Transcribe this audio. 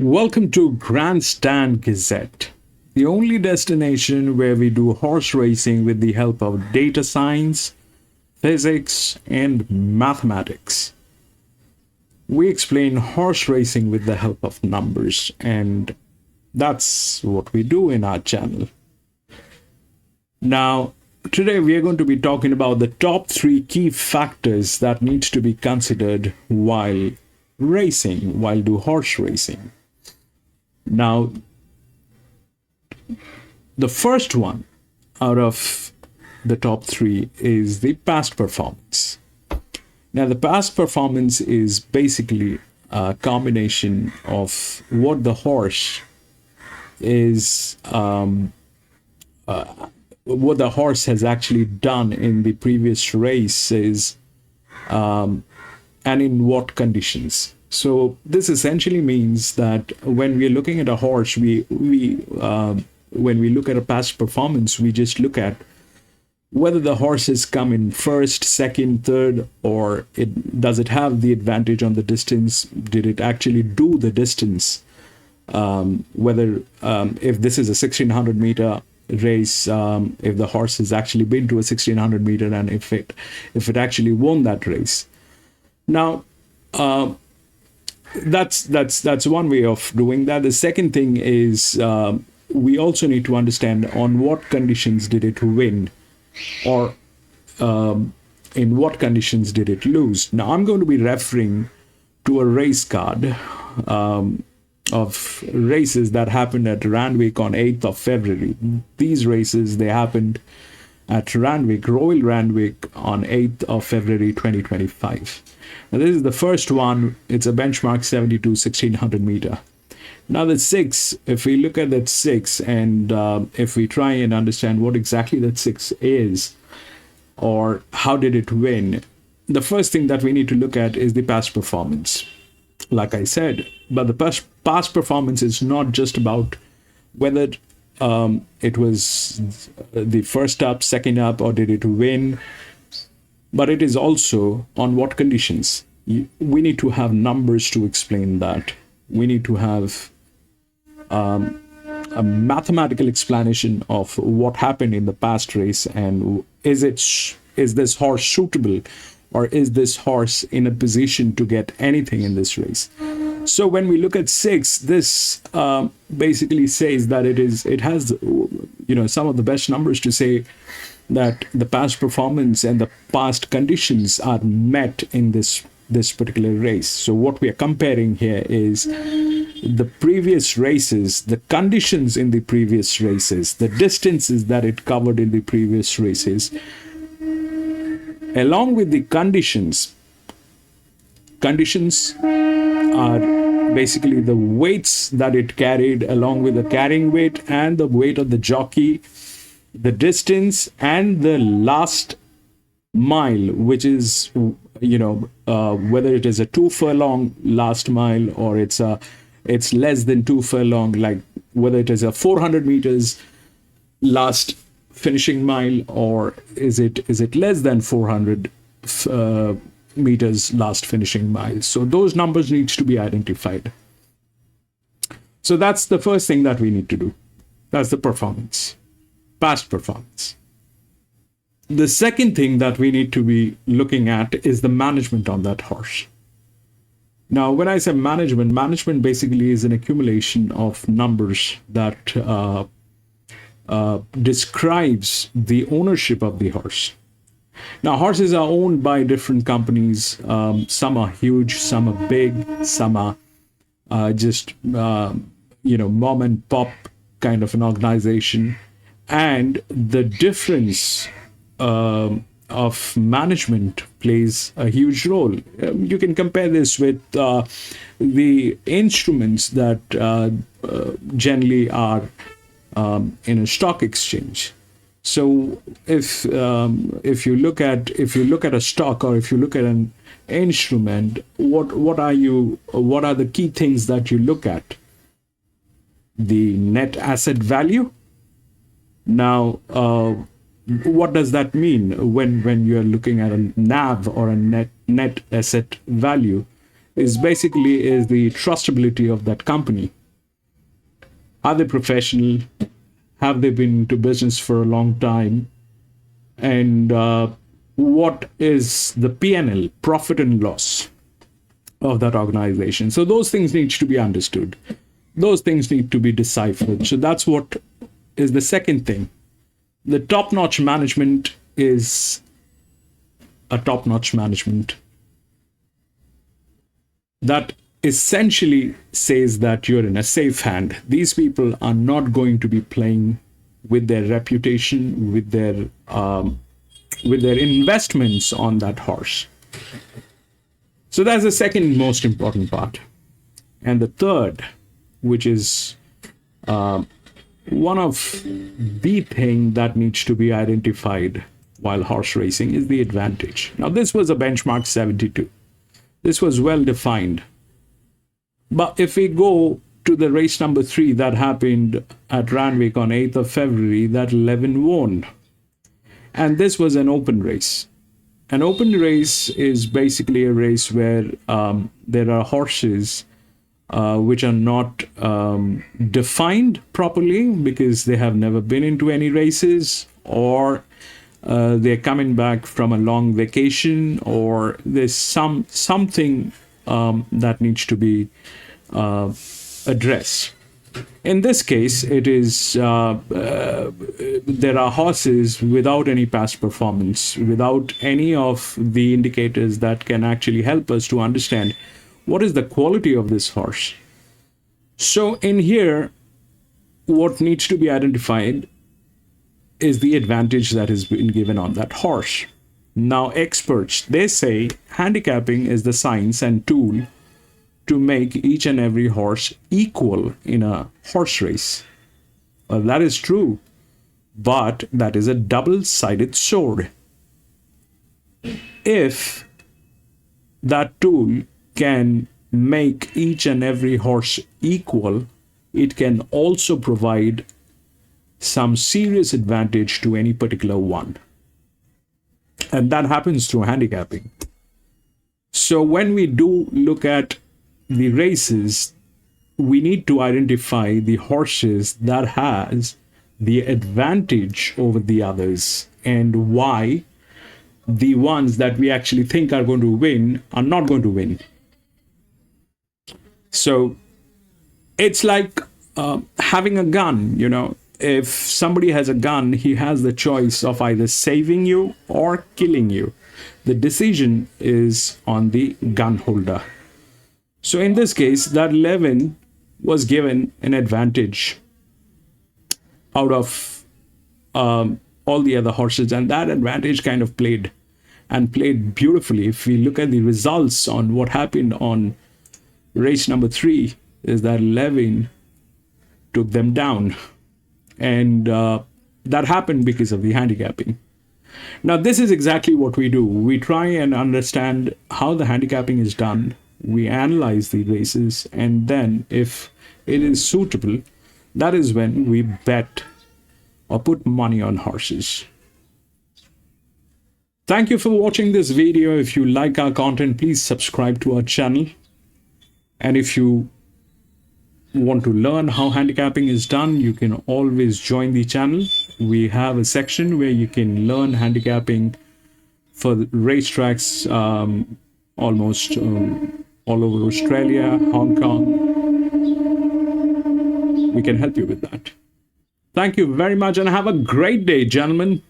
Welcome to Grandstand Gazette, the only destination where we do horse racing with the help of data science, physics, and mathematics. We explain horse racing with the help of numbers, and that's what we do in our channel. Now, today we are going to be talking about the top 3 key factors that need to be considered while do horse racing. Now, the first one out of the top 3 is the past performance. Now, the past performance is basically a combination of what the horse is, what the horse has actually done in the previous races, and in what conditions. So this essentially means that when we're looking at a horse, when we look at a past performance, we just look at whether the horse has come in first, second, third, or does it have the advantage on the distance? Did it actually do the distance? Whether if this is a 1600 meter race, if the horse has actually been to a 1600 meter, and if it actually won that race. Now, that's one way of doing that. The second thing is we also need to understand on what conditions did it win, or in what conditions did it lose. Now, I'm going to be referring to a race card of races that happened at Randwick on 8th of February. These races, they happened at Randwick, Royal Randwick, on 8th of February 2025. Now, this is the first one. It's a benchmark 72 1600 meter. Now, the 6, if we look at that 6 and if we try and understand what exactly that 6 is, or how did it win, the first thing that we need to look at is the past performance. Like I said, but the past performance is not just about whether it was the first up, second up, or did it win, but it is also on what conditions. We need to have numbers to explain that. We need to have a mathematical explanation of what happened in the past race, and is this horse suitable, or is this horse in a position to get anything in this race. So when we look at 6, this basically says that it has some of the best numbers to say that the past performance and the past conditions are met in this particular race. So what we are comparing here is the previous races, the conditions in the previous races, the distances that it covered in the previous races, along with the conditions. Conditions are basically the weights that it carried, along with the carrying weight and the weight of the jockey, the distance, and the last mile, which is whether it is a 2 furlong last mile, or it's less than 2 furlong, like whether it is a 400 meters last finishing mile, or is it less than 400 meters last finishing mile. So those numbers needs to be identified. So that's the first thing that we need to do. That's the performance, past performance. The second thing that we need to be looking at is the management on that horse. Now, when I say management basically is an accumulation of numbers that describes the ownership of the horse. Now, horses are owned by different companies. Some are huge, some are big, some are just mom and pop kind of an organization. And the difference of management plays a huge role. You can compare this with the instruments that generally are in a stock exchange. So if you look at a stock, or if you look at an instrument, what are the key things that you look at? The net asset value. Now, what does that mean when you're looking at a NAV, or a net asset value? is the trustability of that company. Are they professional? Have they been into business for a long time? And what is the P&L, profit and loss, of that organization? So those things need to be understood. Those things need to be deciphered. So that's what is the second thing. The top-notch management is a top-notch management that essentially says that you're in a safe hand. These people are not going to be playing with their reputation, with their investments on that horse. So that's the second most important part. And the third, which is one of the thing that needs to be identified while horse racing, is the advantage. Now, this was a benchmark 72. This was well defined. But if we go to the race number 3 that happened at Randwick on 8th of February, that 11 won. And this was an open race. An open race is basically a race where there are horses which are not defined properly because they have never been into any races, or they're coming back from a long vacation, or there's something that needs to be addressed. In this case, it is there are horses without any past performance, without any of the indicators that can actually help us to understand what is the quality of this horse. So in here, what needs to be identified is the advantage that has been given on that horse. Now, experts, they say handicapping is the science and tool to make each and every horse equal in a horse race. Well, that is true, but that is a double-sided sword. If that tool can make each and every horse equal, it can also provide some serious advantage to any particular one. And that happens through handicapping. So when we do look at the races, we need to identify the horses that has the advantage over the others, and why the ones that we actually think are going to win are not going to win. So it's like having a gun, you know. If somebody has a gun, he has the choice of either saving you or killing you. The decision is on the gun holder. So in this case, that 11 was given an advantage out of all the other horses, and that advantage kind of played beautifully. If we look at the results on what happened on race number 3, is that 11 took them down, and that happened because of the handicapping. Now, this is exactly what we do. We try and understand how the handicapping is done. We analyze the races, and then if it is suitable, that is when we bet or put money on horses. Thank you for watching this video. If you like our content, please subscribe to our channel. And if you want to learn how handicapping is done, you can always join the channel. We have a section where you can learn handicapping for racetracks almost all over Australia, Hong Kong. We can help you with that. Thank you very much, and have a great day, gentlemen.